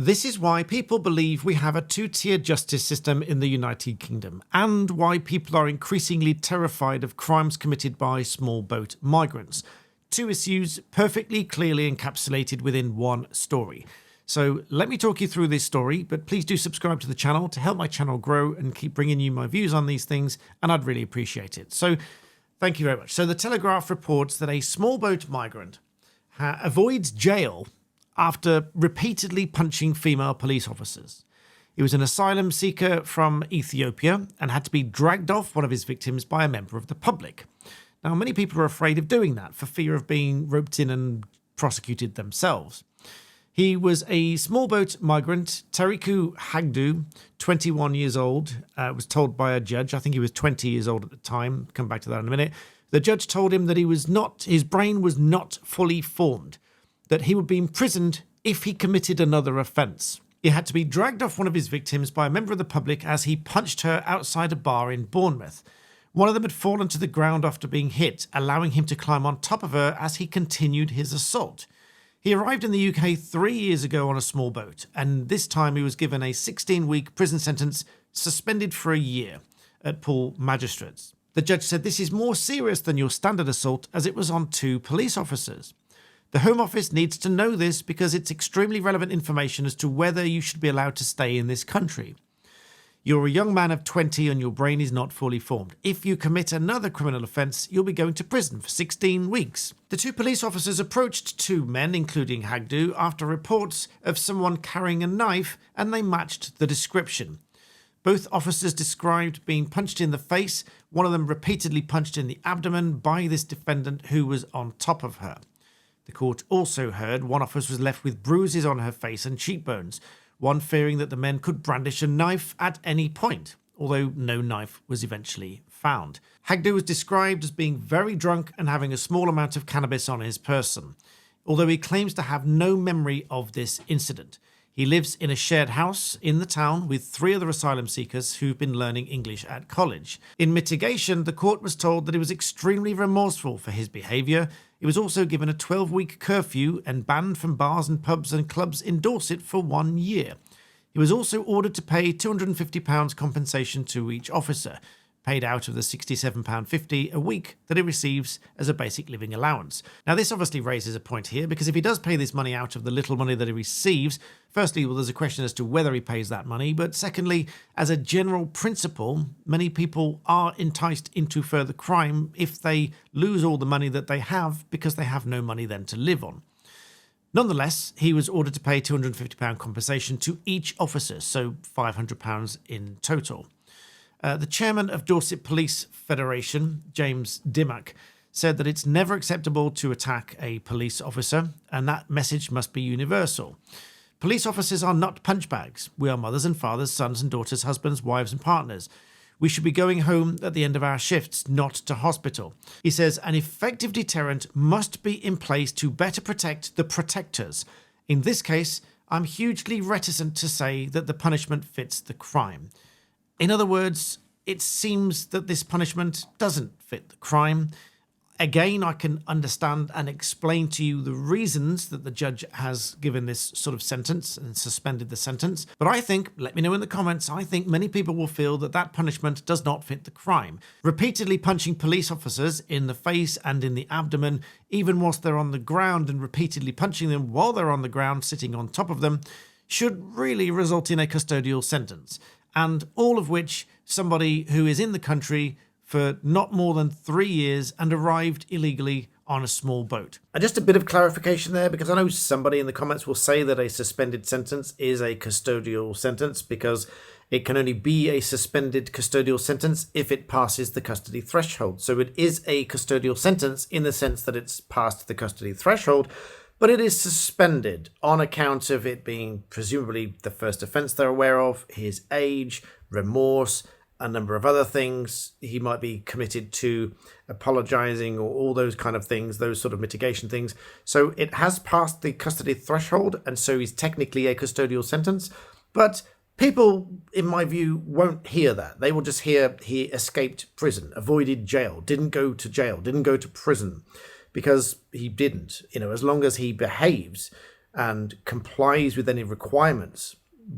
This is why people believe we have a two-tier justice system in the United Kingdom, and why people are increasingly terrified of crimes committed by small boat migrants. Two issues perfectly clearly encapsulated within one story. So let me talk you through this story, but please do subscribe to the channel to help my channel grow and keep bringing you my views on these things, and I'd really appreciate it. So thank you very much. So the Telegraph reports that a small boat migrant avoids jail after repeatedly punching female police officers. He was an asylum seeker from Ethiopia and had to be dragged off one of his victims by a member of the public. Now, many people are afraid of doing that for fear of being roped in and prosecuted themselves. He was a small boat migrant, Teriku Hagdu, 21 years old, was told by a judge. I think he was 20 years old at the time. Come back to that in a minute. The judge told him that his brain was not fully formed, that he would be imprisoned if he committed another offence. He had to be dragged off one of his victims by a member of the public as he punched her outside a bar in Bournemouth. One of them had fallen to the ground after being hit, allowing him to climb on top of her as he continued his assault. He arrived in the UK 3 years ago on a small boat, and this time he was given a 16-week prison sentence, suspended for a year, at Poole Magistrates. The judge said this is more serious than your standard assault as it was on 2 police officers. The Home Office needs to know this because it's extremely relevant information as to whether you should be allowed to stay in this country. You're a young man of 20 and your brain is not fully formed. If you commit another criminal offence, you'll be going to prison for 16 weeks. The 2 police officers approached 2 men, including Hagdu, after reports of someone carrying a knife, and they matched the description. Both officers described being punched in the face, one of them repeatedly punched in the abdomen by this defendant who was on top of her. The court also heard one officer was left with bruises on her face and cheekbones, one fearing that the men could brandish a knife at any point, although no knife was eventually found. Hagdu was described as being very drunk and having a small amount of cannabis on his person, although he claims to have no memory of this incident. He lives in a shared house in the town with 3 other asylum seekers who've been learning English at college. In mitigation, the court was told that he was extremely remorseful for his behaviour. He was also given a 12-week curfew and banned from bars and pubs and clubs in Dorset for 1 year. He was also ordered to pay £250 compensation to each officer, paid out of the £67.50 a week that he receives as a basic living allowance. Now, this obviously raises a point here, because if he does pay this money out of the little money that he receives, firstly, well, there's a question as to whether he pays that money, but secondly, as a general principle, many people are enticed into further crime if they lose all the money that they have because they have no money then to live on. Nonetheless, he was ordered to pay £250 compensation to each officer, so £500 in total. The chairman of Dorset Police Federation, James Dimmock, said that it's never acceptable to attack a police officer, and that message must be universal. Police officers are not punch bags. We are mothers and fathers, sons and daughters, husbands, wives and partners. We should be going home at the end of our shifts, not to hospital. He says an effective deterrent must be in place to better protect the protectors. In this case, I'm hugely reticent to say that the punishment fits the crime. In other words, it seems that this punishment doesn't fit the crime. Again, I can understand and explain to you the reasons that the judge has given this sort of sentence and suspended the sentence. But I think, let me know in the comments, I think many people will feel that that punishment does not fit the crime. Repeatedly punching police officers in the face and in the abdomen, even whilst they're on the ground, and repeatedly punching them while they're on the ground, sitting on top of them, should really result in a custodial sentence. And all of which somebody who is in the country for not more than 3 years and arrived illegally on a small boat. And just a bit of clarification there, because I know somebody in the comments will say that a suspended sentence is a custodial sentence, because it can only be a suspended custodial sentence if it passes the custody threshold. So it is a custodial sentence in the sense that it's passed the custody threshold, but it is suspended on account of it being presumably the first offence they're aware of, his age, remorse, a number of other things. He might be committed to apologising or all those kind of things, those sort of mitigation things. So it has passed the custody threshold, and so he's technically a custodial sentence. But people, in my view, won't hear that. They will just hear he escaped prison, avoided jail, didn't go to prison. Because he didn't, as long as he behaves and complies with any requirements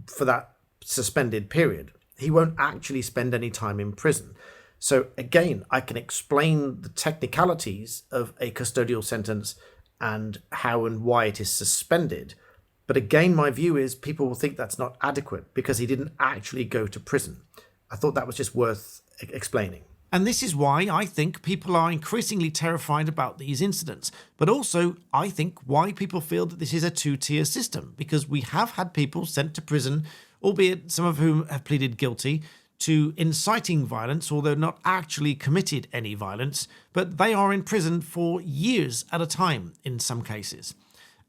for that suspended period, he won't actually spend any time in prison. So again, I can explain the technicalities of a custodial sentence and how and why it is suspended. But again, my view is people will think that's not adequate because he didn't actually go to prison. I thought that was just worth explaining. And this is why I think people are increasingly terrified about these incidents. But also, I think why people feel that this is a two-tier system, because we have had people sent to prison, albeit some of whom have pleaded guilty, to inciting violence, although not actually committed any violence, but they are in prison for years at a time in some cases.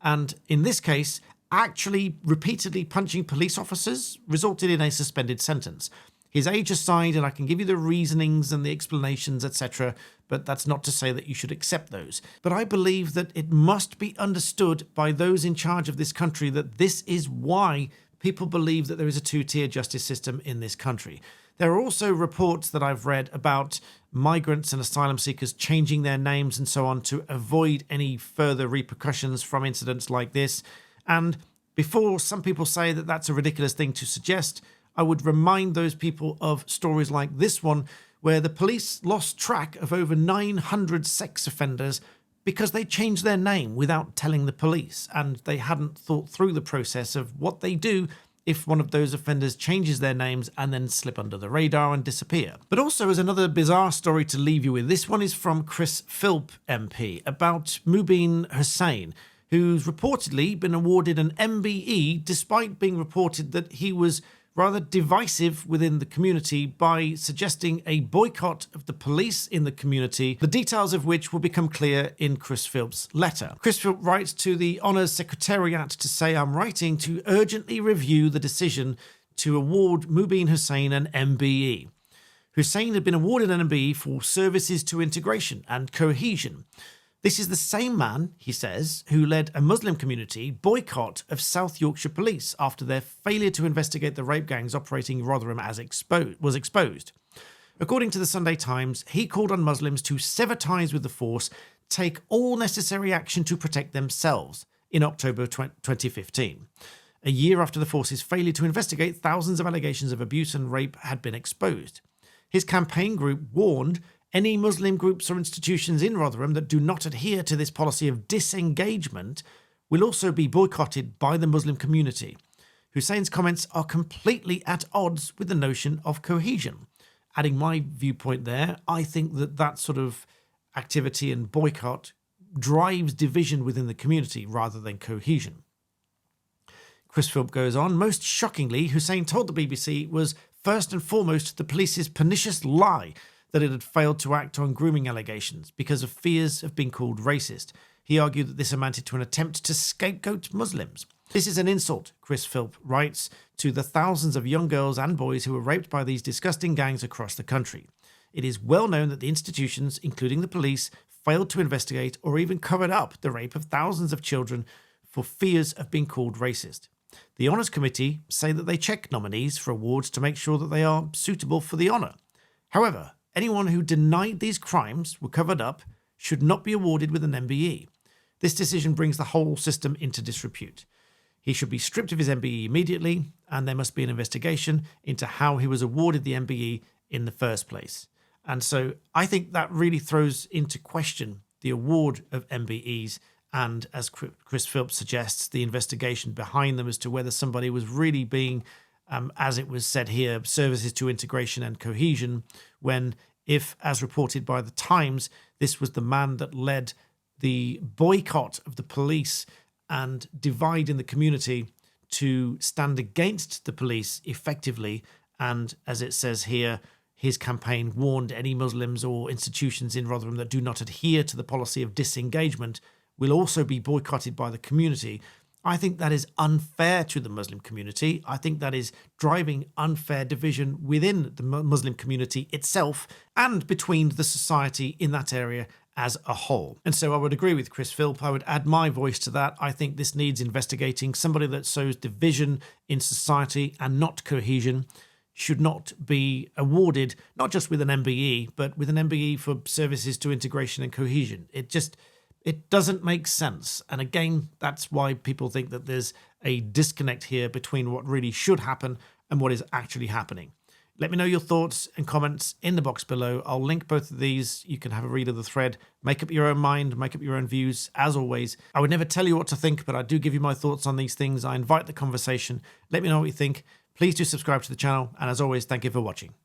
And in this case, actually repeatedly punching police officers resulted in a suspended sentence. His age aside, and I can give you the reasonings and the explanations, etc., but that's not to say that you should accept those. But I believe that it must be understood by those in charge of this country that this is why people believe that there is a two-tier justice system in this country. There are also reports that I've read about migrants and asylum seekers changing their names and so on to avoid any further repercussions from incidents like this. And before some people say that that's a ridiculous thing to suggest, I would remind those people of stories like this one, where the police lost track of over 900 sex offenders because they changed their name without telling the police, and they hadn't thought through the process of what they do if one of those offenders changes their names and then slip under the radar and disappear. But also, as another bizarre story to leave you with, this one is from Chris Philp MP about Mubin Hussain, who's reportedly been awarded an MBE despite being reported that he was rather divisive within the community by suggesting a boycott of the police in the community, the details of which will become clear in Chris Philp's letter. Chris Philp writes to the Honours Secretariat to say, "I'm writing to urgently review the decision to award Mubin Hussain an MBE. Hussain had been awarded an MBE for services to integration and cohesion. This is the same man," he says, "who led a Muslim community boycott of South Yorkshire Police after their failure to investigate the rape gangs operating in Rotherham was exposed. According to the Sunday Times, he called on Muslims to sever ties with the force, take all necessary action to protect themselves in October 2015. A year after the force's failure to investigate, thousands of allegations of abuse and rape had been exposed. His campaign group warned any Muslim groups or institutions in Rotherham that do not adhere to this policy of disengagement will also be boycotted by the Muslim community. Hussein's comments are completely at odds with the notion of cohesion." Adding my viewpoint there, I think that that sort of activity and boycott drives division within the community rather than cohesion. Chris Philp goes on, "Most shockingly, Hussain told the BBC it was first and foremost the police's pernicious lie that it had failed to act on grooming allegations because of fears of being called racist. He argued that this amounted to an attempt to scapegoat Muslims. This is an insult," Chris Philp writes, "to the thousands of young girls and boys who were raped by these disgusting gangs across the country. It is well known that the institutions, including the police, failed to investigate or even covered up the rape of thousands of children for fears of being called racist. The Honours Committee say that they check nominees for awards to make sure that they are suitable for the honour. However, anyone who denied these crimes were covered up should not be awarded with an MBE. This decision brings the whole system into disrepute. He should be stripped of his MBE immediately, and there must be an investigation into how he was awarded the MBE in the first place." And so I think that really throws into question the award of MBEs and, as Chris Philp suggests, the investigation behind them as to whether somebody was really being, as it was said here, services to integration and cohesion, when, if, as reported by the Times, this was the man that led the boycott of the police and divide in the community to stand against the police effectively. And as it says here, his campaign warned any Muslims or institutions in Rotherham that do not adhere to the policy of disengagement will also be boycotted by the community. I think that is unfair to the Muslim community. I think that is driving unfair division within the Muslim community itself and between the society in that area as a whole. And so I would agree with Chris Philp. I would add my voice to that. I think this needs investigating. Somebody that sows division in society and not cohesion should not be awarded, not just with an MBE, but with an MBE for services to integration and cohesion. It doesn't make sense. And again, that's why people think that there's a disconnect here between what really should happen and what is actually happening. Let me know your thoughts and comments in the box below. I'll link both of these. You can have a read of the thread, make up your own mind, make up your own views. As always, I would never tell you what to think, but I do give you my thoughts on these things. I invite the conversation. Let me know what you think. Please do subscribe to the channel. And as always, thank you for watching.